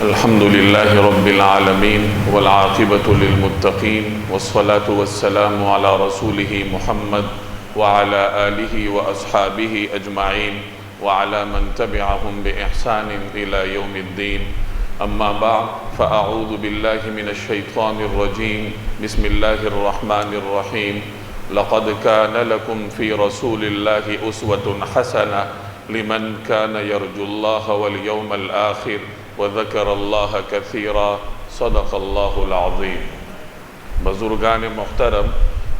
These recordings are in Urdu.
الحمد لله رب العالمين والعاقبة للمتقين والصلاة والسلام على رسوله محمد وعلى آله وأصحابه أجمعين وعلى من تبعهم بإحسان إلى يوم الدين. أما بعد فأعوذ بالله من الشيطان الرجيم. بسم الله الرحمن الرحيم. لقد كان لكم في رسول الله أسوة حسنة لمن كان يرجو الله واليوم الآخر وذكر اللہ کثیرا. صدق اللہ العظیم. بزرگان محترم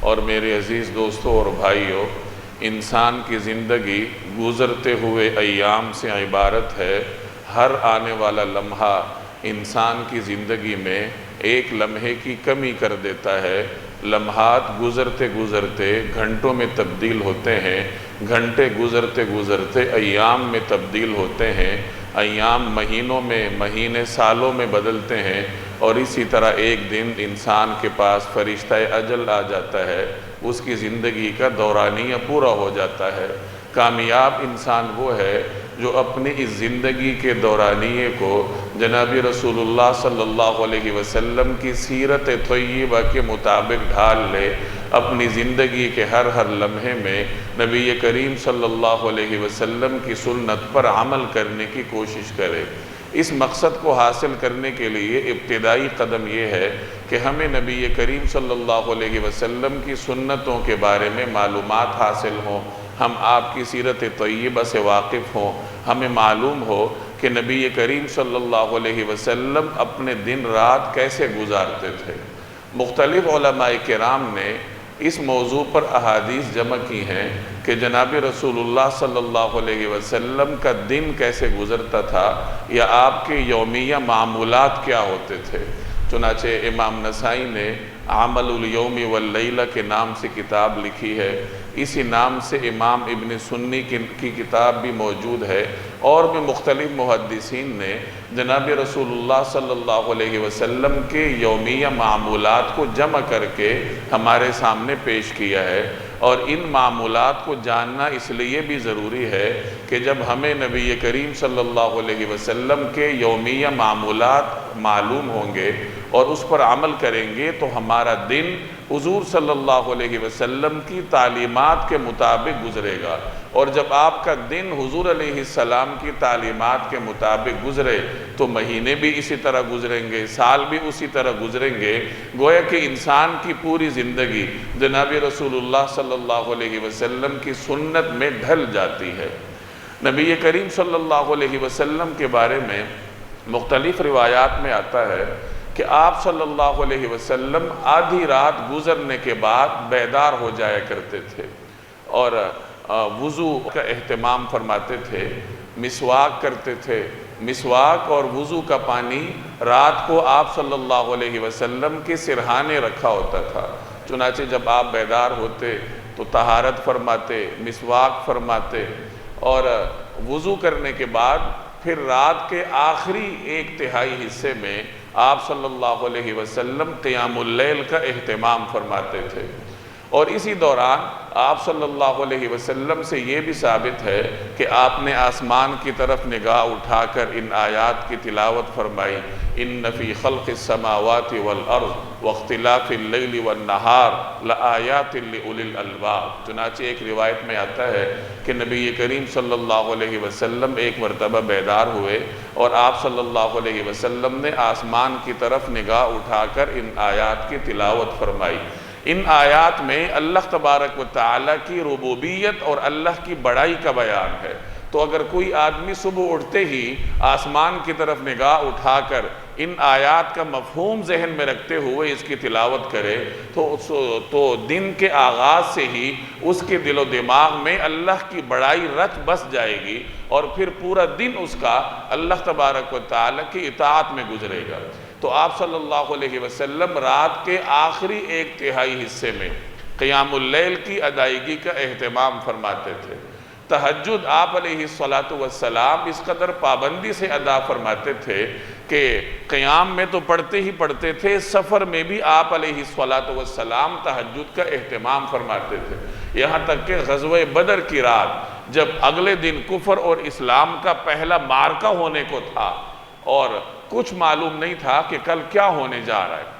اور میرے عزیز دوستوں اور بھائیوں، انسان کی زندگی گزرتے ہوئے ایام سے عبارت ہے. ہر آنے والا لمحہ انسان کی زندگی میں ایک لمحے کی کمی کر دیتا ہے. لمحات گزرتے گزرتے گھنٹوں میں تبدیل ہوتے ہیں، گھنٹے گزرتے گزرتے ایام میں تبدیل ہوتے ہیں، ایام مہینوں میں، مہینے سالوں میں بدلتے ہیں، اور اسی طرح ایک دن انسان کے پاس فرشتہ اجل آ جاتا ہے، اس کی زندگی کا دورانیہ پورا ہو جاتا ہے. کامیاب انسان وہ ہے جو اپنی اس زندگی کے دورانیے کو جناب رسول اللہ صلی اللہ علیہ وسلم کی سیرت طیبہ کے مطابق ڈھال لے. اپنی زندگی کے ہر لمحے میں نبی کریم صلی اللہ علیہ وسلم کی سنت پر عمل کرنے کی کوشش کرے. اس مقصد کو حاصل کرنے کے لیے ابتدائی قدم یہ ہے کہ ہمیں نبی کریم صلی اللہ علیہ وسلم کی سنتوں کے بارے میں معلومات حاصل ہوں، ہم آپ کی سیرت طیبہ سے واقف ہوں، ہمیں معلوم ہو کہ نبی کریم صلی اللہ علیہ وسلم اپنے دن رات کیسے گزارتے تھے. مختلف علماء کرام نے اس موضوع پر احادیث جمع کی ہیں کہ جناب رسول اللہ صلی اللہ علیہ وسلم کا دن کیسے گزرتا تھا، یا آپ کے یومیہ معمولات کیا ہوتے تھے. چنانچہ امام نسائی نے عمل الیوم واللیلہ کے نام سے کتاب لکھی ہے. اسی نام سے امام ابن سنی کی کتاب بھی موجود ہے، اور بھی مختلف محدثین نے جناب رسول اللہ صلی اللہ علیہ وسلم کے یومیہ معمولات کو جمع کر کے ہمارے سامنے پیش کیا ہے. اور ان معمولات کو جاننا اس لیے بھی ضروری ہے کہ جب ہمیں نبی کریم صلی اللہ علیہ وسلم کے یومیہ معمولات معلوم ہوں گے اور اس پر عمل کریں گے تو ہمارا دن حضور صلی اللہ علیہ وسلم کی تعلیمات کے مطابق گزرے گا. اور جب آپ کا دن حضور علیہ السلام کی تعلیمات کے مطابق گزرے تو مہینے بھی اسی طرح گزریں گے، سال بھی اسی طرح گزریں گے. گویا کہ انسان کی پوری زندگی جناب رسول اللہ صلی اللہ علیہ وسلم کی سنت میں ڈھل جاتی ہے. نبی کریم صلی اللہ علیہ وسلم کے بارے میں مختلف روایات میں آتا ہے کہ آپ صلی اللہ علیہ وسلم آدھی رات گزرنے کے بعد بیدار ہو جایا کرتے تھے، اور وضو کا اہتمام فرماتے تھے، مسواک کرتے تھے. مسواک اور وضو کا پانی رات کو آپ صلی اللہ علیہ وسلم کے سرہانے رکھا ہوتا تھا. چنانچہ جب آپ بیدار ہوتے تو طہارت فرماتے، مسواک فرماتے، اور وضو کرنے کے بعد پھر رات کے آخری ایک تہائی حصے میں آپ صلی اللہ علیہ وسلم قیام اللیل کا اہتمام فرماتے تھے. اور اسی دوران آپ صلی اللہ علیہ وسلم سے یہ بھی ثابت ہے کہ آپ نے آسمان کی طرف نگاہ اٹھا کر ان آیات کی تلاوت فرمائی. ان فی خلق السماوات والارض واختلاف اللیل والنہار لآیات لأولی الالباب. چنانچہ ایک روایت میں آتا ہے کہ نبی کریم صلی اللہ علیہ وسلم ایک مرتبہ بیدار ہوئے اور آپ صلی اللہ علیہ وسلم نے آسمان کی طرف نگاہ اٹھا کر ان آیات کی تلاوت فرمائی. ان آیات میں اللہ تبارک و تعالیٰ کی ربوبیت اور اللہ کی بڑائی کا بیان ہے. تو اگر کوئی آدمی صبح اٹھتے ہی آسمان کی طرف نگاہ اٹھا کر ان آیات کا مفہوم ذہن میں رکھتے ہوئے اس کی تلاوت کرے تو دن کے آغاز سے ہی اس کے دل و دماغ میں اللہ کی بڑائی رچ بس جائے گی، اور پھر پورا دن اس کا اللہ تبارک و تعالیٰ کی اطاعت میں گزرے گا. تو آپ صلی اللہ علیہ وسلم رات کے آخری ایک تہائی حصے میں قیام اللیل کی ادائیگی کا اہتمام فرماتے تھے. تہجد آپ علیہ السلام اس قدر پابندی سے ادا فرماتے تھے کہ قیام میں تو پڑھتے ہی پڑھتے تھے، سفر میں بھی آپ علیہ السلام تہجد کا اہتمام فرماتے تھے. یہاں تک کہ غزوہ بدر کی رات جب اگلے دن کفر اور اسلام کا پہلا معرکہ ہونے کو تھا اور کچھ معلوم نہیں تھا کہ کل کیا ہونے جا رہا ہے۔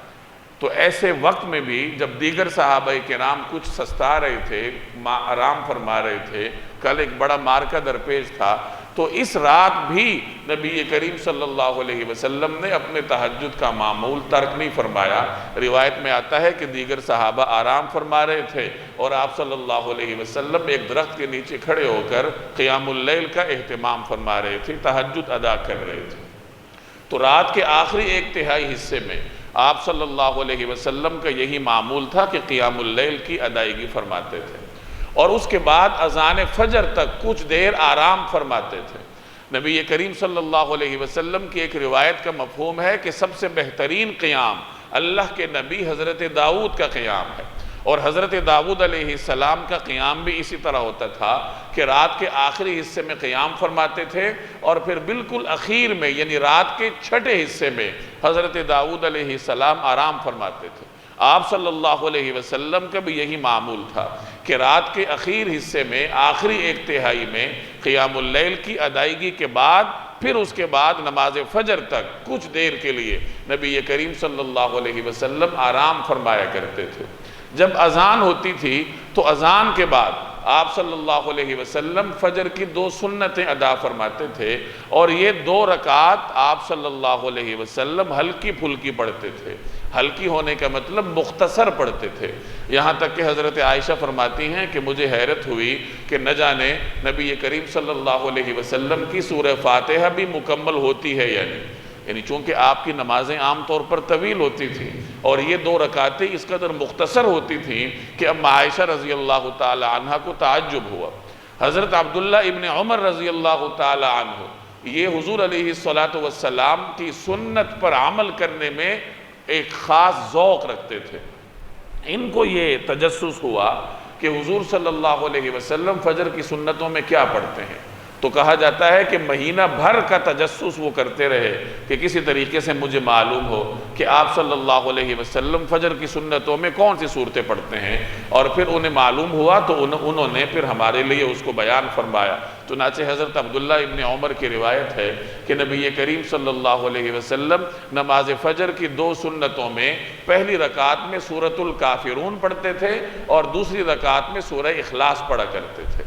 تو ایسے وقت میں بھی جب دیگر صحابہ کرام کچھ سستا رہے تھے، آرام فرما رہے تھے، کل ایک بڑا مارکہ درپیش تھا، تو اس رات بھی نبی کریم صلی اللہ علیہ وسلم نے اپنے تہجد کا معمول ترک نہیں فرمایا۔ روایت میں آتا ہے کہ دیگر صحابہ آرام فرما رہے تھے اور آپ صلی اللہ علیہ وسلم ایک درخت کے نیچے کھڑے ہو کر قیام اللیل کا اہتمام فرما رہے تھے، تہجد ادا کر رہے تھے۔ تو رات کے آخری ایک تہائی حصے میں آپ صلی اللہ علیہ وسلم کا یہی معمول تھا کہ قیام اللیل کی ادائیگی فرماتے تھے، اور اس کے بعد اذان فجر تک کچھ دیر آرام فرماتے تھے۔ نبی کریم صلی اللہ علیہ وسلم کی ایک روایت کا مفہوم ہے کہ سب سے بہترین قیام اللہ کے نبی حضرت داؤد کا قیام ہے، اور حضرت داؤد علیہ السلام کا قیام بھی اسی طرح ہوتا تھا کہ رات کے آخری حصے میں قیام فرماتے تھے، اور پھر بالکل اخیر میں یعنی رات کے چھٹے حصے میں حضرت داؤد علیہ السلام آرام فرماتے تھے۔ آپ صلی اللہ علیہ وسلم کا بھی یہی معمول تھا کہ رات کے اخیر حصے میں آخری ایک تہائی میں قیام اللیل کی ادائیگی کے بعد پھر اس کے بعد نماز فجر تک کچھ دیر کے لیے نبی کریم صلی اللہ علیہ وسلم آرام فرمایا کرتے تھے۔ جب اذان ہوتی تھی تو اذان کے بعد آپ صلی اللہ علیہ وسلم فجر کی 2 سنتیں ادا فرماتے تھے، اور یہ 2 رکعت آپ صلی اللہ علیہ وسلم ہلکی پھلکی پڑھتے تھے۔ ہلکی ہونے کا مطلب مختصر پڑھتے تھے، یہاں تک کہ حضرت عائشہ فرماتی ہیں کہ مجھے حیرت ہوئی کہ نہ جانے نبی کریم صلی اللہ علیہ وسلم کی سورہ فاتحہ بھی مکمل ہوتی ہے یا نہیں، یعنی چونکہ آپ کی نمازیں عام طور پر طویل ہوتی تھیں اور یہ 2 رکعتیں اس قدر مختصر ہوتی تھیں کہ اب عائشہ رضی اللہ تعالی عنہ کو تعجب ہوا۔ حضرت عبداللہ ابن عمر رضی اللہ تعالی عنہ یہ حضور علیہ السلام کی سنت پر عمل کرنے میں ایک خاص ذوق رکھتے تھے۔ ان کو یہ تجسس ہوا کہ حضور صلی اللہ علیہ وسلم فجر کی سنتوں میں کیا پڑھتے ہیں، تو کہا جاتا ہے کہ مہینہ بھر کا تجسس وہ کرتے رہے کہ کسی طریقے سے مجھے معلوم ہو کہ آپ صلی اللہ علیہ وسلم فجر کی سنتوں میں کون سی صورتیں پڑھتے ہیں، اور پھر انہیں معلوم ہوا تو انہوں نے پھر ہمارے لیے اس کو بیان فرمایا۔ چنانچہ حضرت عبداللہ ابن عمر کی روایت ہے کہ نبی کریم صلی اللہ علیہ وسلم نماز فجر کی 2 سنتوں میں پہلی رکعت میں سورۃ الکافرون پڑھتے تھے اور دوسری رکعت میں سورہ اخلاص پڑھا کرتے تھے۔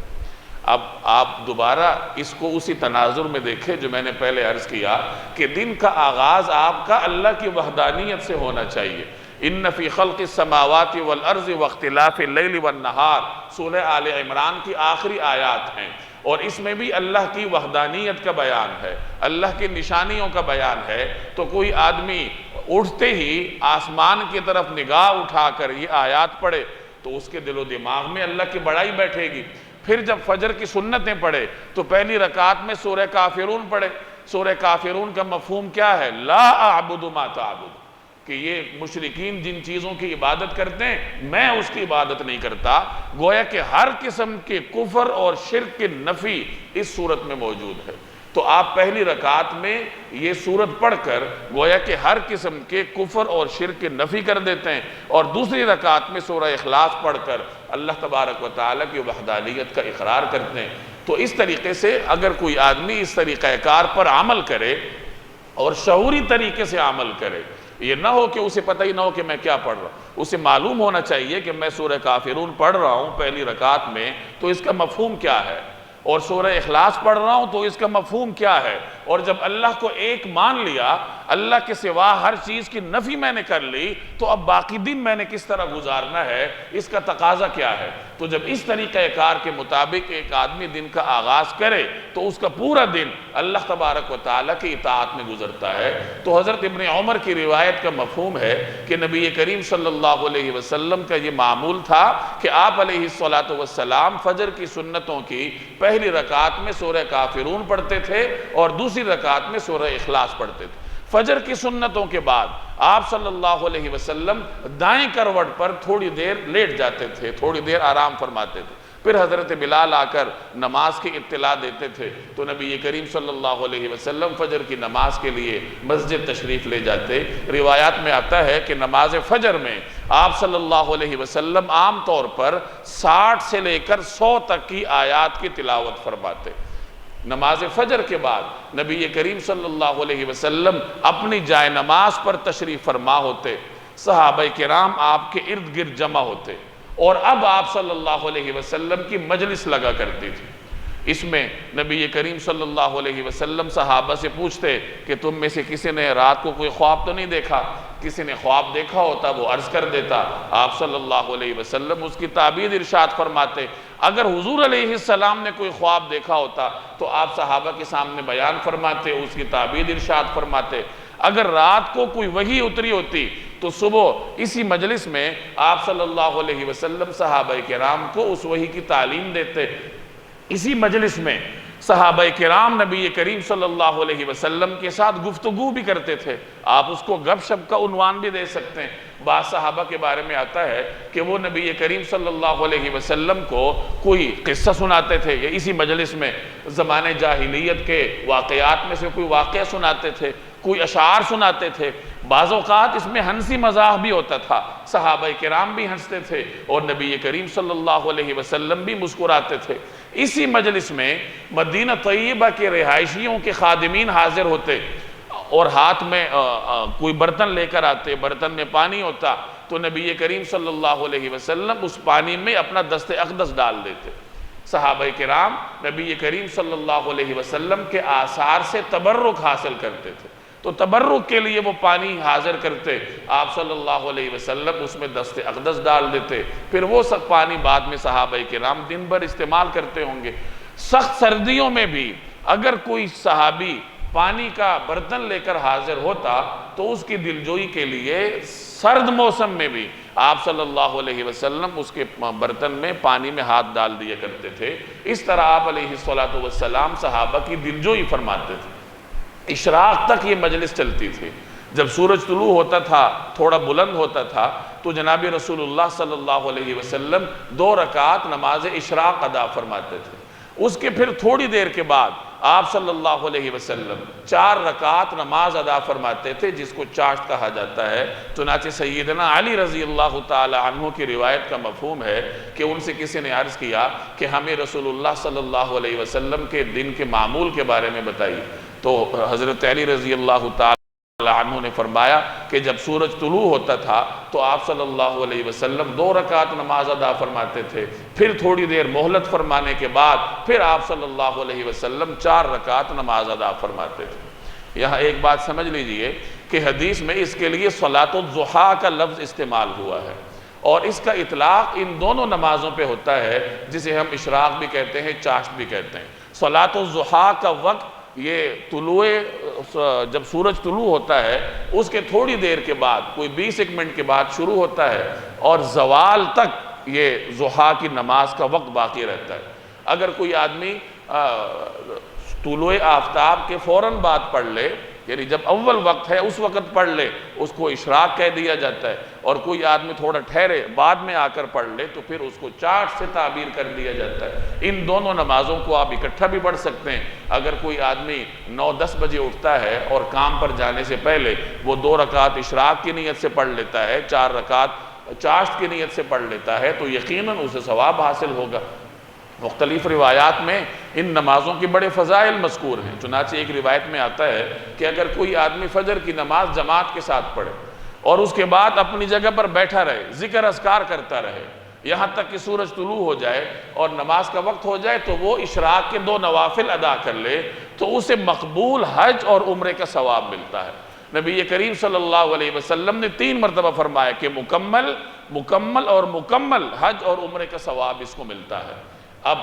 اب آپ دوبارہ اس کو اسی تناظر میں دیکھیں جو میں نے پہلے عرض کیا کہ دن کا آغاز آپ کا اللہ کی وحدانیت سے ہونا چاہیے۔ ان فی خلق السماوات والارض واختلاف اللیل والنہار سورہ آل عمران کی آخری آیات ہیں، اور اس میں بھی اللہ کی وحدانیت کا بیان ہے، اللہ کی نشانیوں کا بیان ہے۔ تو کوئی آدمی اٹھتے ہی آسمان کی طرف نگاہ اٹھا کر یہ آیات پڑھے تو اس کے دل و دماغ میں اللہ کی بڑائی بیٹھے گی۔ پھر جب فجر کی سنتیں پڑھے تو پہلی رکعت میں سورہ کافرون پڑھے۔ سورہ کافرون کا مفہوم کیا ہے؟ لا اعبد ما تعبد، کہ یہ مشرکین جن چیزوں کی عبادت کرتے ہیں میں اس کی عبادت نہیں کرتا۔ گویا کہ ہر قسم کے کفر اور شرک کی نفی اس صورت میں موجود ہے۔ تو آپ پہلی رکعت میں یہ سورت پڑھ کر گویا کہ ہر قسم کے کفر اور شرک کی نفی کر دیتے ہیں، اور دوسری رکعت میں سورہ اخلاص پڑھ کر اللہ تبارک و تعالیٰ کی وحدانیت کا اقرار کرتے ہیں۔ تو اس طریقے سے اگر کوئی آدمی اس طریقہ کار پر عمل کرے اور شعوری طریقے سے عمل کرے، یہ نہ ہو کہ اسے پتہ ہی نہ ہو کہ میں کیا پڑھ رہا ہوں، اسے معلوم ہونا چاہیے کہ میں سورہ کافرون پڑھ رہا ہوں پہلی رکعت میں تو اس کا مفہوم کیا ہے، اور سورہ اخلاص پڑھ رہا ہوں تو اس کا مفہوم کیا ہے۔ اور جب اللہ کو ایک مان لیا، اللہ کے سوا ہر چیز کی نفی میں نے کر لی، تو اب باقی دن میں نے کس طرح گزارنا ہے، اس کا تقاضا کیا ہے۔ تو جب اس طریقہ کار کے مطابق ایک آدمی دن کا آغاز کرے تو اس کا پورا دن اللہ تبارک و تعالیٰ کی اطاعت میں گزرتا ہے۔ تو حضرت ابن عمر کی روایت کا مفہوم ہے کہ نبی کریم صلی اللہ علیہ وسلم کا یہ معمول تھا کہ آپ علیہ السلام فجر کی سنتوں کی پہلی رکعت میں سورہ کافرون پڑھتے تھے اور دوسری رکعت میں سورہ اخلاص پڑھتے تھے۔ فجر کی سنتوں کے بعد آپ صلی اللہ علیہ وسلم دائیں کروٹ پر تھوڑی دیر لیٹ جاتے تھے، تھوڑی دیر آرام فرماتے تھے، پھر حضرت بلال آ کر نماز کی اطلاع دیتے تھے تو نبی کریم صلی اللہ علیہ وسلم فجر کی نماز کے لیے مسجد تشریف لے جاتے۔ روایات میں آتا ہے کہ نماز فجر میں آپ صلی اللہ علیہ وسلم عام طور پر 60 سے لے کر 100 تک کی آیات کی تلاوت فرماتے۔ نماز فجر کے بعد نبی کریم صلی اللہ علیہ وسلم اپنی جائے نماز پر تشریف فرما ہوتے، صحابہ کرام آپ کے ارد گرد جمع ہوتے، اور اب آپ صلی اللہ علیہ وسلم کی مجلس لگا کرتی تھی۔ اس میں نبی کریم صلی اللہ علیہ وسلم صحابہ سے پوچھتے کہ تم میں سے کسی نے رات کو کوئی خواب تو نہیں دیکھا؟ کسی نے خواب دیکھا ہوتا وہ عرض کر دیتا، آپ صلی اللہ علیہ وسلم اس کی تعبیر ارشاد فرماتے۔ اگر حضور علیہ السلام نے کوئی خواب دیکھا ہوتا تو آپ صحابہ کے سامنے بیان فرماتے، اس کی تعبیر ارشاد فرماتے۔ اگر رات کو کوئی وحی اتری ہوتی تو صبح اسی مجلس میں آپ صلی اللہ علیہ وسلم صحابہ کرام کو اس وحی کی تعلیم دیتے۔ اسی مجلس میں صحابہ کرام نبی کریم صلی اللہ علیہ وسلم کے ساتھ گفتگو بھی کرتے تھے۔ آپ اس کو گپ شپ کا عنوان بھی دے سکتے ہیں۔ بعض صحابہ کے بارے میں آتا ہے کہ وہ نبی کریم صلی اللہ علیہ وسلم کو کوئی قصہ سناتے تھے، یا اسی مجلس میں زمانے جاہلیت کے واقعات میں سے کوئی واقعہ سناتے تھے، کوئی اشعار سناتے تھے۔ بعض اوقات اس میں ہنسی مزاح بھی ہوتا تھا، صحابہ کرام بھی ہنستے تھے اور نبی کریم صلی اللہ علیہ وسلم بھی مسکراتے تھے۔ اسی مجلس میں مدینہ طیبہ کے رہائشیوں کے خادمین حاضر ہوتے اور ہاتھ میں کوئی برتن لے کر آتے، برتن میں پانی ہوتا تو نبی کریم صلی اللہ علیہ وسلم اس پانی میں اپنا دست اقدس ڈال دیتے۔ صحابہ کرام نبی کریم صلی اللہ علیہ وسلم کے آثار سے تبرک حاصل کرتے تھے، تو تبرک کے لیے وہ پانی حاضر کرتے، آپ صلی اللہ علیہ وسلم اس میں دست اقدس ڈال دیتے، پھر وہ سب پانی بعد میں صحابہ کرام دن بھر استعمال کرتے ہوں گے۔ سخت سردیوں میں بھی اگر کوئی صحابی پانی کا برتن لے کر حاضر ہوتا تو اس کی دلجوئی کے لیے سرد موسم میں بھی آپ صلی اللہ علیہ وسلم اس کے برتن میں پانی میں ہاتھ ڈال دیا کرتے تھے۔ اس طرح آپ علیہ السلام صحابہ کی دلجوئی فرماتے تھے۔ اشراق تک یہ مجلس چلتی تھی۔ جب سورج طلوع ہوتا تھا، تھوڑا بلند ہوتا تھا، تو جناب رسول اللہ صلی اللہ علیہ وسلم 2 رکعت نماز اشراق ادا فرماتے تھے۔ اس کے پھر تھوڑی دیر کے بعد آپ صلی اللہ علیہ وسلم 4 رکعت نماز ادا فرماتے تھے، جس کو چاشت کہا جاتا ہے۔ چنانچہ سیدنا علی رضی اللہ تعالی عنہ کی روایت کا مفہوم ہے کہ ان سے کسی نے عرض کیا کہ ہمیں رسول اللہ صلی اللہ علیہ وسلم کے دن کے معمول کے بارے میں بتائیے، تو حضرت علی رضی اللہ تعالی عنہ نے فرمایا کہ جب سورج طلوع ہوتا تھا تو آپ صلی اللہ علیہ وسلم 2 رکعت نماز ادا فرماتے تھے، پھر تھوڑی دیر مہلت فرمانے کے بعد پھر آپ صلی اللہ علیہ وسلم 4 رکعت نماز ادا فرماتے تھے۔ یہاں ایک بات سمجھ لیجئے کہ حدیث میں اس کے لیے صلاۃ الضحیٰ کا لفظ استعمال ہوا ہے، اور اس کا اطلاق ان دونوں نمازوں پہ ہوتا ہے جسے ہم اشراق بھی کہتے ہیں، چاشت بھی کہتے ہیں۔ صلاۃ الضحیٰ کا وقت یہ جب سورج طلوع ہوتا ہے اس کے تھوڑی دیر کے بعد، کوئی 20 منٹ کے بعد شروع ہوتا ہے، اور زوال تک یہ ضحیٰ کی نماز کا وقت باقی رہتا ہے۔ اگر کوئی آدمی طلوع آفتاب کے فوراً بعد پڑھ لے، یعنی جب اول وقت ہے اس وقت پڑھ لے، اس کو اشراق کہہ دیا جاتا ہے، اور کوئی آدمی تھوڑا ٹھہرے بعد میں آ کر پڑھ لے تو پھر اس کو چاشت سے تعبیر کر دیا جاتا ہے۔ ان دونوں نمازوں کو آپ اکٹھا بھی پڑھ سکتے ہیں۔ اگر کوئی آدمی 9-10 بجے اٹھتا ہے اور کام پر جانے سے پہلے وہ 2 رکعت اشراق کی نیت سے پڑھ لیتا ہے، 4 رکعت چاشت کی نیت سے پڑھ لیتا ہے، تو یقیناً اسے ثواب حاصل ہوگا۔ مختلف روایات میں ان نمازوں کی بڑے فضائل مذکور ہیں۔ چنانچہ ایک روایت میں آتا ہے کہ اگر کوئی آدمی فجر کی نماز جماعت کے ساتھ پڑھے اور اس کے بعد اپنی جگہ پر بیٹھا رہے، ذکر اذکار کرتا رہے یہاں تک کہ سورج طلوع ہو جائے اور نماز کا وقت ہو جائے، تو وہ اشراق کے 2 نوافل ادا کر لے تو اسے مقبول حج اور عمرے کا ثواب ملتا ہے۔ نبی کریم صلی اللہ علیہ وسلم نے 3 مرتبہ فرمایا کہ مکمل اور مکمل حج اور عمرے کا ثواب اس کو ملتا ہے۔ اب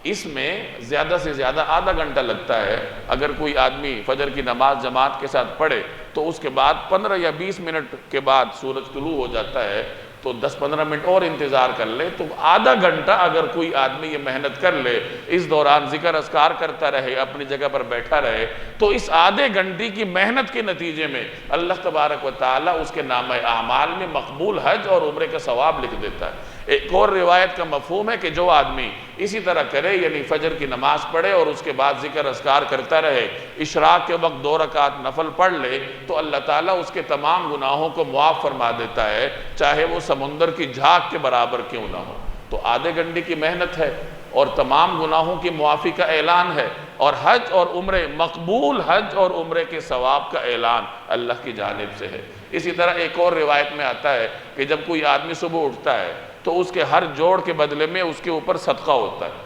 اس میں زیادہ سے زیادہ آدھا گھنٹہ لگتا ہے۔ اگر کوئی آدمی فجر کی نماز جماعت کے ساتھ پڑھے تو اس کے بعد 15 یا 20 منٹ کے بعد سورج طلوع ہو جاتا ہے، تو 10-15 منٹ اور انتظار کر لے، تو آدھا گھنٹہ اگر کوئی آدمی یہ محنت کر لے، اس دوران ذکر اذکار کرتا رہے، اپنی جگہ پر بیٹھا رہے، تو اس آدھے گھنٹے کی محنت کے نتیجے میں اللہ تبارک و تعالیٰ اس کے نامہ اعمال میں مقبول حج اور عمرے کا ثواب لکھ دیتا ہے۔ ایک اور روایت کا مفہوم ہے کہ جو آدمی اسی طرح کرے، یعنی فجر کی نماز پڑھے اور اس کے بعد ذکر اذکار کرتا رہے، اشراق کے وقت 2 رکعت نفل پڑھ لے، تو اللہ تعالیٰ اس کے تمام گناہوں کو معاف فرما دیتا ہے، چاہے وہ سمندر کی جھاگ کے برابر کیوں نہ ہو۔ تو آدھے گھنٹے کی محنت ہے اور تمام گناہوں کی معافی کا اعلان ہے، اور حج اور عمرے، مقبول حج اور عمرے کے ثواب کا اعلان اللہ کی جانب سے ہے۔ اسی طرح ایک اور روایت میں آتا ہے کہ جب کوئی آدمی صبح اٹھتا ہے تو اس کے ہر جوڑ کے بدلے میں اس کے اوپر صدقہ ہوتا ہے۔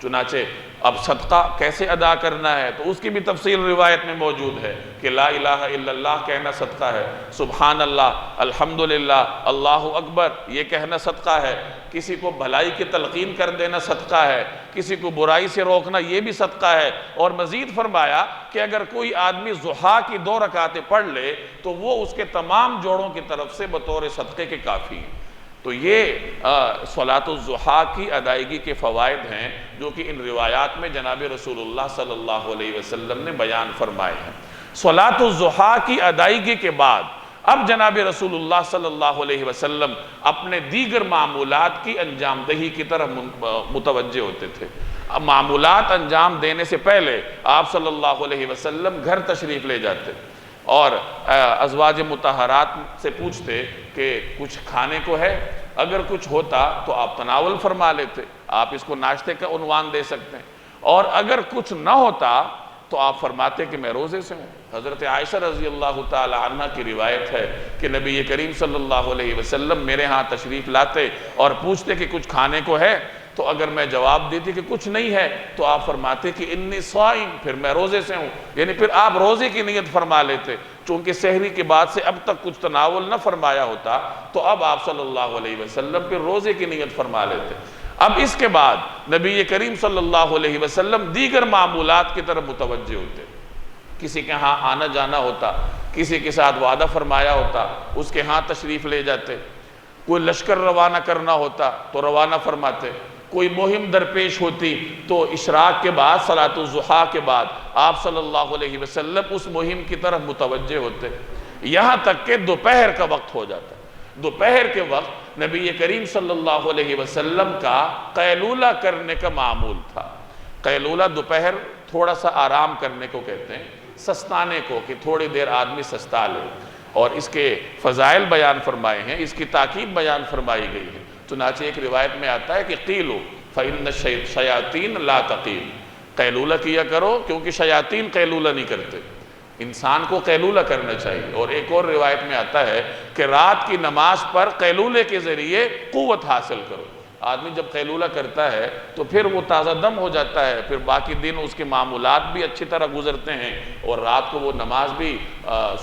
چنانچہ اب صدقہ کیسے ادا کرنا ہے تو اس کی بھی تفصیل روایت میں موجود ہے کہ لا الہ الا اللہ کہنا صدقہ ہے، سبحان اللہ، الحمدللہ، اللہ اکبر یہ کہنا صدقہ ہے، کسی کو بھلائی کی تلقین کر دینا صدقہ ہے، کسی کو برائی سے روکنا یہ بھی صدقہ ہے۔ اور مزید فرمایا کہ اگر کوئی آدمی ضحیٰ کی 2 رکعتیں پڑھ لے تو وہ اس کے تمام جوڑوں کی طرف سے بطور صدقے کے کافی ہیں۔ تو یہ صلاۃ الضحیٰ کی ادائیگی کے فوائد ہیں جو کہ ان روایات میں جناب رسول اللہ صلی اللہ علیہ وسلم نے بیان فرمائے ہیں۔ صلاۃ الضحیٰ کی ادائیگی کے بعد اب جناب رسول اللہ صلی اللہ علیہ وسلم اپنے دیگر معمولات کی انجام دہی کی طرف متوجہ ہوتے تھے۔ اب معمولات انجام دینے سے پہلے آپ صلی اللہ علیہ وسلم گھر تشریف لے جاتے اور ازواج مطہرات سے پوچھتے کہ کچھ کھانے کو ہے، اگر کچھ ہوتا تو آپ تناول فرما لیتے، آپ اس کو ناشتے کا عنوان دے سکتے ہیں، اور اگر کچھ نہ ہوتا تو آپ فرماتے کہ میں روزے سے ہوں۔ حضرت عائشہ رضی اللہ تعالی عنہ کی روایت ہے کہ نبی کریم صلی اللہ علیہ وسلم میرے ہاں تشریف لاتے اور پوچھتے کہ کچھ کھانے کو ہے، تو اگر میں جواب دیتی کہ کچھ نہیں ہے تو آپ فرماتے کہ انی صائم، پھر میں روزے سے ہوں، یعنی پھر آپ روزے کی نیت فرما لیتے۔ چونکہ سحری کے بعد سے اب تک کچھ تناول نہ فرمایا ہوتا تو اب آپ صلی اللہ علیہ وسلم پھر روزے کی نیت فرما لیتے۔ اب اس کے بعد نبی کریم صلی اللہ علیہ وسلم دیگر معمولات کی طرف متوجہ ہوتے۔ کسی کے ہاں آنا جانا ہوتا، کسی کے ساتھ وعدہ فرمایا ہوتا، اس کے ہاں تشریف لے جاتے، کوئی لشکر روانہ کرنا ہوتا تو روانہ فرماتے، کوئی مہم درپیش ہوتی تو اشراق کے بعد صلاۃ الضحیٰ کے بعد آپ صلی اللہ علیہ وسلم اس مہم کی طرف متوجہ ہوتے، یہاں تک کہ دوپہر کا وقت ہو جاتا۔ دوپہر کے وقت نبی کریم صلی اللہ علیہ وسلم کا قیلولہ کرنے کا معمول تھا۔ قیلولہ دوپہر تھوڑا سا آرام کرنے کو کہتے ہیں، سستانے کو، کہ تھوڑی دیر آدمی سستا لے، اور اس کے فضائل بیان فرمائے ہیں، اس کی تاکید بیان فرمائی گئی ہے۔ چنانچہ ایک روایت میں آتا ہے کہ قیلو فإن الشیاطین لا تقیل، قیلولہ کیا کرو کیونکہ شیاطین قیلولہ نہیں کرتے، انسان کو قیلولہ کرنا چاہیے۔ اور ایک اور روایت میں آتا ہے کہ رات کی نماز پر قیلولے کے ذریعے قوت حاصل کرو۔ آدمی جب قیلولہ کرتا ہے تو پھر وہ تازہ دم ہو جاتا ہے، پھر باقی دن اس کے معمولات بھی اچھی طرح گزرتے ہیں، اور رات کو وہ نماز بھی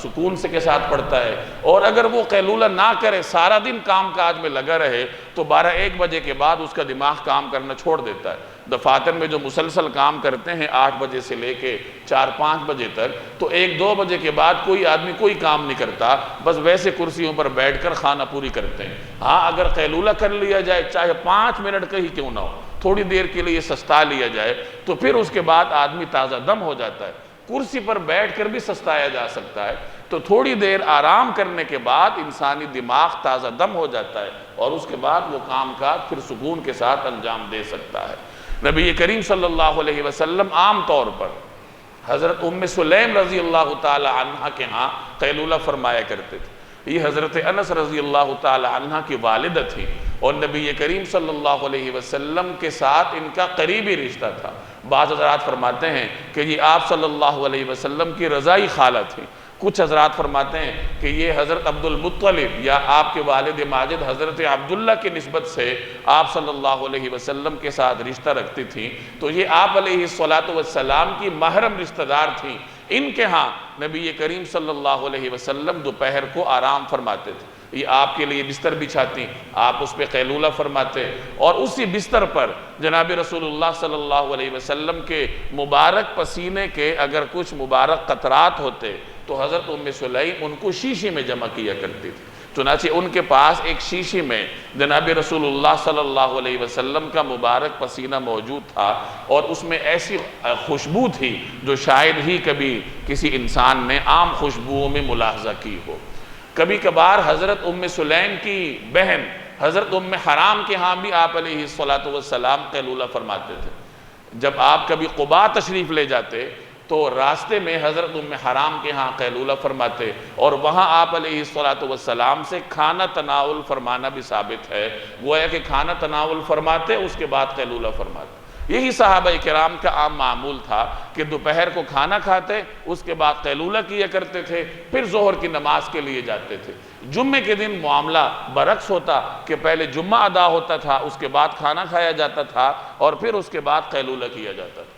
سکون سے کے ساتھ پڑھتا ہے۔ اور اگر وہ قیلولہ نہ کرے، سارا دن کام کاج میں لگا رہے، تو 12-1 بجے کے بعد اس کا دماغ کام کرنا چھوڑ دیتا ہے۔ دفاتر میں جو مسلسل کام کرتے ہیں 8 بجے سے لے کے 4-5 بجے تک، تو 1-2 بجے کے بعد کوئی آدمی کوئی کام نہیں کرتا، بس ویسے کرسیوں پر بیٹھ کر خانہ پوری کرتے ہیں۔ ہاں اگر قیلولہ کر لیا جائے، چاہے 5 منٹ کا ہی کیوں نہ ہو، تھوڑی دیر کے لیے سستا لیا جائے، تو پھر اس کے بعد آدمی تازہ دم ہو جاتا ہے۔ کرسی پر بیٹھ کر بھی سستایا جا سکتا ہے، تو تھوڑی دیر آرام کرنے کے بعد انسانی دماغ تازہ دم ہو جاتا ہے، اور اس کے بعد وہ کام کاج پھر سکون کے ساتھ انجام دے سکتا ہے۔ نبی کریم صلی اللہ علیہ وسلم عام طور پر حضرت ام سلیم رضی اللہ تعالی عنہ کے ہاں قیلولہ فرمایا کرتے تھے۔ یہ حضرت انس رضی اللہ تعالی عنہ کی والدہ تھی، اور نبی کریم صلی اللہ علیہ وسلم کے ساتھ ان کا قریبی رشتہ تھا۔ بعض حضرات فرماتے ہیں کہ یہ آپ صلی اللہ علیہ وسلم کی رضائی خالہ تھی، کچھ حضرات فرماتے ہیں کہ یہ حضرت عبد المطلب یا آپ کے والد ماجد حضرت عبداللہ کی نسبت سے آپ صلی اللہ علیہ وسلم کے ساتھ رشتہ رکھتی تھیں، تو یہ آپ علیہ السلام کی محرم رشتہ دار تھیں۔ ان کے ہاں نبی کریم صلی اللہ علیہ وسلم دوپہر کو آرام فرماتے تھے، یہ آپ کے لیے بستر بچھاتی، آپ اس پہ قیلولہ فرماتے، اور اسی بستر پر جناب رسول اللہ صلی اللہ علیہ وسلم کے مبارک پسینے کے اگر کچھ مبارک قطرات ہوتے تو حضرت ام سلیم ان کو شیشی میں جمع کیا کرتی تھی۔ چنانچہ ان کے پاس ایک شیشی میں جناب رسول اللہ صلی اللہ علیہ وسلم کا مبارک پسینہ موجود تھا، اور اس میں ایسی خوشبو تھی جو شاید ہی کبھی کسی انسان نے عام خوشبوؤں میں ملاحظہ کی ہو۔ کبھی کبھار حضرت ام سلیم کی بہن حضرت ام حرام کے ہاں بھی آپ علیہ السلام قیلولہ فرماتے تھے۔ جب آپ کبھی قباء تشریف لے جاتے تو راستے میں حضرت ام حرام کے ہاں قیلولہ فرماتے، اور وہاں آپ علیہ السلام سے کھانا تناول فرمانا بھی ثابت ہے، گویا کہ کھانا تناول فرماتے اس کے بعد قیلولہ فرماتے۔ یہی صحابہ کرام کا عام معمول تھا کہ دوپہر کو کھانا کھاتے، اس کے بعد قیلولہ کیا کرتے تھے، پھر ظہر کی نماز کے لیے جاتے تھے۔ جمعے کے دن معاملہ برعکس ہوتا کہ پہلے جمعہ ادا ہوتا تھا، اس کے بعد کھانا کھایا جاتا تھا اور پھر اس کے بعد قیلولہ کیا جاتا تھا۔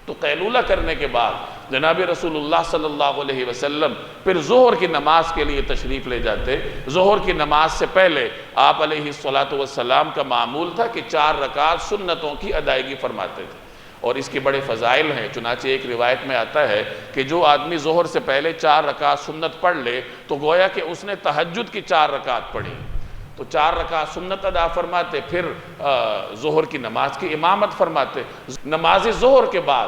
تو قیلولہ کرنے کے بعد جناب رسول اللہ صلی اللہ علیہ وسلم پھر ظہر کی نماز کے لیے تشریف لے جاتے۔ ظہر کی نماز سے پہلے آپ علیہ السلام کا معمول تھا کہ 4 رکعت سنتوں کی ادائیگی فرماتے تھے، اور اس کے بڑے فضائل ہیں۔ چنانچہ ایک روایت میں آتا ہے کہ جو آدمی ظہر سے پہلے 4 رکعت سنت پڑھ لے تو گویا کہ اس نے تہجد کی 4 رکعت پڑھی۔ تو 4 رکعت سنت ادا فرماتے، پھر ظہر کی نماز کی امامت فرماتے۔ نماز ظہر کے بعد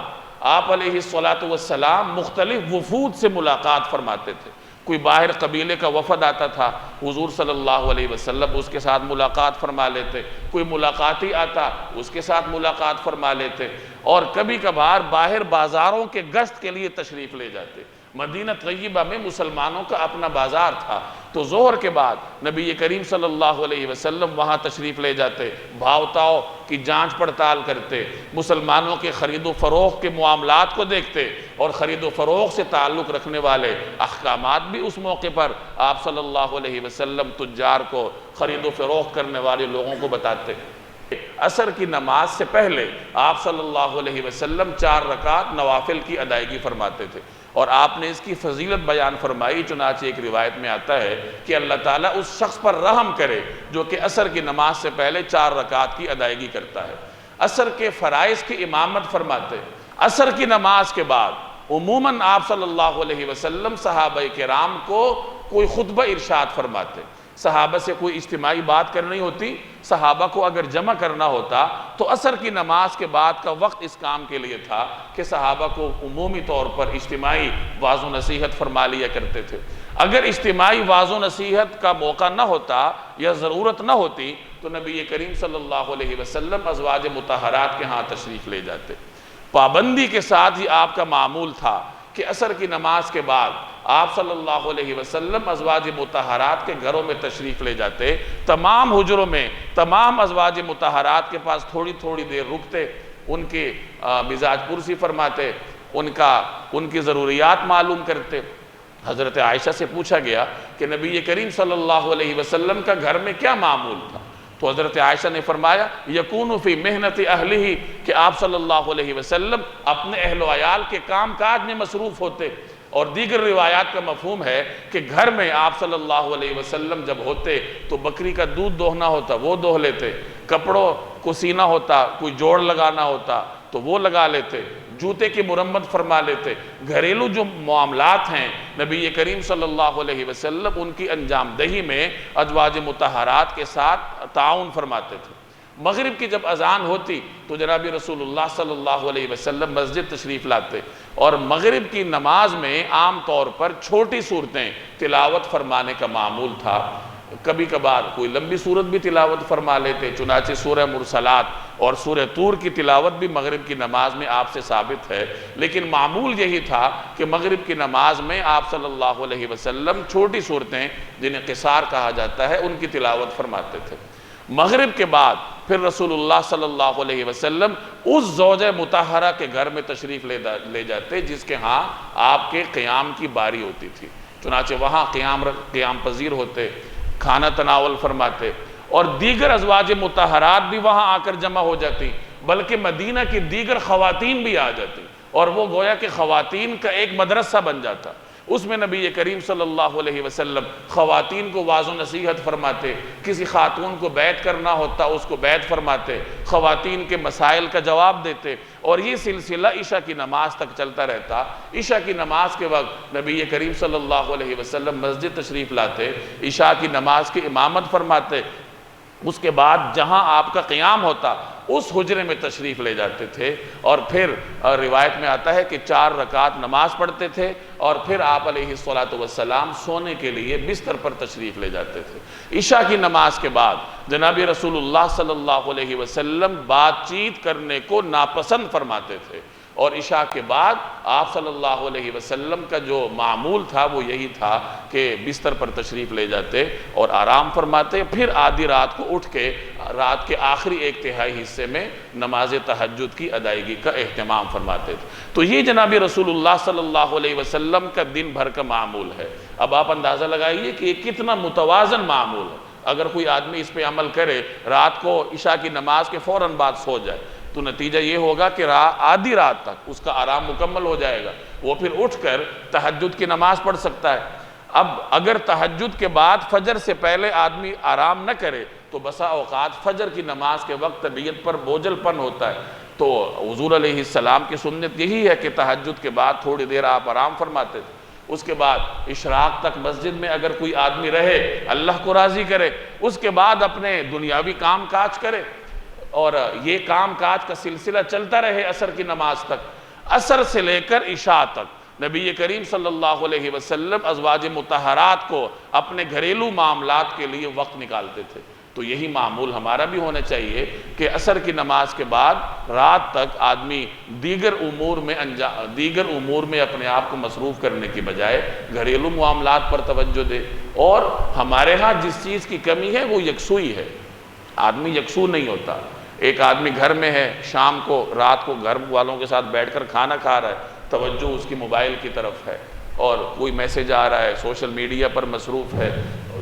آپ علیہ السلام مختلف وفود سے ملاقات فرماتے تھے۔ کوئی باہر قبیلے کا وفد آتا تھا، حضور صلی اللہ علیہ وسلم اس کے ساتھ ملاقات فرما لیتے۔ کوئی ملاقاتی آتا، اس کے ساتھ ملاقات فرما لیتے، اور کبھی کبھار باہر بازاروں کے گشت کے لیے تشریف لے جاتے۔ مدینہ طیبہ میں مسلمانوں کا اپنا بازار تھا، تو ظہر کے بعد نبی کریم صلی اللہ علیہ وسلم وہاں تشریف لے جاتے، بھاؤ تاؤ کی جانچ پڑتال کرتے، مسلمانوں کے خرید و فروخت کے معاملات کو دیکھتے، اور خرید و فروخت سے تعلق رکھنے والے احکامات بھی اس موقع پر آپ صلی اللہ علیہ وسلم تجار کو، خرید و فروخت کرنے والے لوگوں کو بتاتے۔ عصر کی نماز سے پہلے آپ صلی اللہ علیہ وسلم 4 رکعت نوافل کی ادائیگی فرماتے تھے، اور آپ نے اس کی فضیلت بیان فرمائی۔ چنانچہ ایک روایت میں آتا ہے کہ اللہ تعالیٰ اس شخص پر رحم کرے جو کہ عصر کی نماز سے پہلے 4 رکعت کی ادائیگی کرتا ہے۔ عصر کے فرائض کی امامت فرماتے۔ عصر کی نماز کے بعد عموماً آپ صلی اللہ علیہ وسلم صحابہ کرام کو کوئی خطبہ ارشاد فرماتے۔ صحابہ سے کوئی اجتماعی بات کرنی ہوتی، صحابہ کو اگر جمع کرنا ہوتا تو عصر کی نماز کے بعد کا وقت اس کام کے لیے تھا کہ صحابہ کو عمومی طور پر اجتماعی وعظ و نصیحت فرما لیا کرتے تھے۔ اگر اجتماعی وعظ و نصیحت کا موقع نہ ہوتا یا ضرورت نہ ہوتی تو نبی کریم صلی اللہ علیہ وسلم ازواج مطہرات کے ہاں تشریف لے جاتے۔ پابندی کے ساتھ ہی آپ کا معمول تھا کہ عصر کی نماز کے بعد آپ صلی اللہ علیہ وسلم ازواج مطہرات کے گھروں میں تشریف لے جاتے۔ تمام حجروں میں تمام ازواج مطہرات کے پاس تھوڑی تھوڑی دیر رکتے، ان کے مزاج پرسی فرماتے، ان کی ضروریات معلوم کرتے۔ حضرت عائشہ سے پوچھا گیا کہ نبی کریم صلی اللہ علیہ وسلم کا گھر میں کیا معمول تھا؟ تو حضرت عائشہ نے فرمایا یکون فی محنت اہلہ، کہ آپ صلی اللہ علیہ وسلم اپنے اہل و عیال کے کام کاج میں مصروف ہوتے۔ اور دیگر روایات کا مفہوم ہے کہ گھر میں آپ صلی اللہ علیہ وسلم جب ہوتے تو بکری کا دودھ دوہنا ہوتا وہ دوہ لیتے، کپڑوں کو سینا ہوتا، کوئی جوڑ لگانا ہوتا تو وہ لگا لیتے، جوتے کی مرمت فرما لیتے۔ گھریلو جو معاملات ہیں نبی کریم صلی اللہ علیہ وسلم ان کی انجام دہی میں ازواج مطہرات کے ساتھ تعاون فرماتے تھے۔ مغرب کی جب اذان ہوتی تو جناب رسول اللہ صلی اللہ علیہ وسلم مسجد تشریف لاتے، اور مغرب کی نماز میں عام طور پر چھوٹی صورتیں تلاوت فرمانے کا معمول تھا۔ کبھی کبھار کوئی لمبی صورت بھی تلاوت فرما لیتے، چنانچہ سورہ مرسلات اور سورہ طور کی تلاوت بھی مغرب کی نماز میں آپ سے ثابت ہے، لیکن معمول یہی تھا کہ مغرب کی نماز میں آپ صلی اللہ علیہ وسلم چھوٹی صورتیں جنہیں قصار کہا جاتا ہے ان کی تلاوت فرماتے تھے۔ مغرب کے بعد پھر رسول اللہ صلی اللہ علیہ وسلم اس زوجہ مطہرہ کے گھر میں تشریف لے جاتے جس کے ہاں آپ کے قیام کی باری ہوتی تھی، چنانچہ وہاں قیام پذیر ہوتے، کھانا تناول فرماتے، اور دیگر ازواج مطہرات بھی وہاں آ کر جمع ہو جاتی، بلکہ مدینہ کی دیگر خواتین بھی آ جاتی، اور وہ گویا کہ خواتین کا ایک مدرسہ بن جاتا۔ اس میں نبی کریم صلی اللہ علیہ وسلم خواتین کو واعظ و نصیحت فرماتے، کسی خاتون کو بیعت کرنا ہوتا اس کو بیعت فرماتے، خواتین کے مسائل کا جواب دیتے، اور یہ سلسلہ عشاء کی نماز تک چلتا رہتا۔ عشاء کی نماز کے وقت نبی کریم صلی اللہ علیہ وسلم مسجد تشریف لاتے، عشاء کی نماز کی امامت فرماتے، اس کے بعد جہاں آپ کا قیام ہوتا اس حجرے میں تشریف لے جاتے تھے، اور پھر روایت میں آتا ہے کہ 4 رکعت نماز پڑھتے تھے، اور پھر آپ علیہ السلام سونے کے لیے بستر پر تشریف لے جاتے تھے۔ عشاء کی نماز کے بعد جناب رسول اللہ صلی اللہ علیہ وسلم بات چیت کرنے کو ناپسند فرماتے تھے، اور عشاء کے بعد آپ صلی اللہ علیہ وسلم کا جو معمول تھا وہ یہی تھا کہ بستر پر تشریف لے جاتے اور آرام فرماتے، پھر آدھی رات کو اٹھ کے رات کے آخری ایک تہائی حصے میں نماز تہجد کی ادائیگی کا اہتمام فرماتے تھے۔ تو یہ جناب رسول اللہ صلی اللہ علیہ وسلم کا دن بھر کا معمول ہے۔ اب آپ اندازہ لگائیے کہ یہ کتنا متوازن معمول ہے۔ اگر کوئی آدمی اس پہ عمل کرے، رات کو عشاء کی نماز کے فوراً بعد سو جائے، تو نتیجہ یہ ہوگا کہ آدھی رات تک اس کا آرام مکمل ہو جائے گا، وہ پھر اٹھ کر تہجد کی نماز پڑھ سکتا ہے۔ اب اگر تہجد کے بعد فجر سے پہلے آدمی آرام نہ کرے تو بسا اوقات فجر کی نماز کے وقت طبیعت پر بوجھل پن ہوتا ہے۔ تو حضور علیہ السلام کی سنت یہی ہے کہ تہجد کے بعد تھوڑی دیر آپ آرام فرماتے تھے، اس کے بعد اشراق تک مسجد میں اگر کوئی آدمی رہے، اللہ کو راضی کرے، اس کے بعد اپنے دنیاوی کام کاج کرے، اور یہ کام کاج کا سلسلہ چلتا رہے عصر کی نماز تک۔ عصر سے لے کر عشاء تک نبی کریم صلی اللہ علیہ وسلم ازواج مطہرات کو اپنے گھریلو معاملات کے لیے وقت نکالتے تھے۔ تو یہی معمول ہمارا بھی ہونا چاہیے کہ عصر کی نماز کے بعد رات تک آدمی دیگر امور میں اپنے آپ کو مصروف کرنے کی بجائے گھریلو معاملات پر توجہ دے۔ اور ہمارے ہاں جس چیز کی کمی ہے وہ یکسوئی ہے، آدمی یکسو نہیں ہوتا۔ ایک آدمی گھر میں ہے، شام کو رات کو گھر والوں کے ساتھ بیٹھ کر کھانا کھا رہا ہے، توجہ اس کی موبائل کی طرف ہے، اور کوئی میسج آ رہا ہے، سوشل میڈیا پر مصروف ہے۔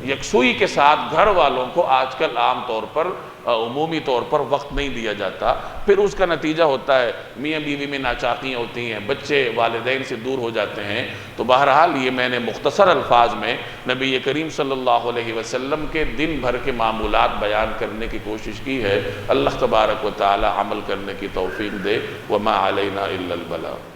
یکسوئی کے ساتھ گھر والوں کو آج کل عام طور پر عمومی طور پر وقت نہیں دیا جاتا، پھر اس کا نتیجہ ہوتا ہے میاں بیوی میں ناچاقیاں ہوتی ہیں، بچے والدین سے دور ہو جاتے ہیں۔ تو بہرحال یہ میں نے مختصر الفاظ میں نبی کریم صلی اللہ علیہ وسلم کے دن بھر کے معمولات بیان کرنے کی کوشش کی ہے۔ اللہ تبارک و تعالی عمل کرنے کی توفیق دے۔ وما علینا الا البلاغ۔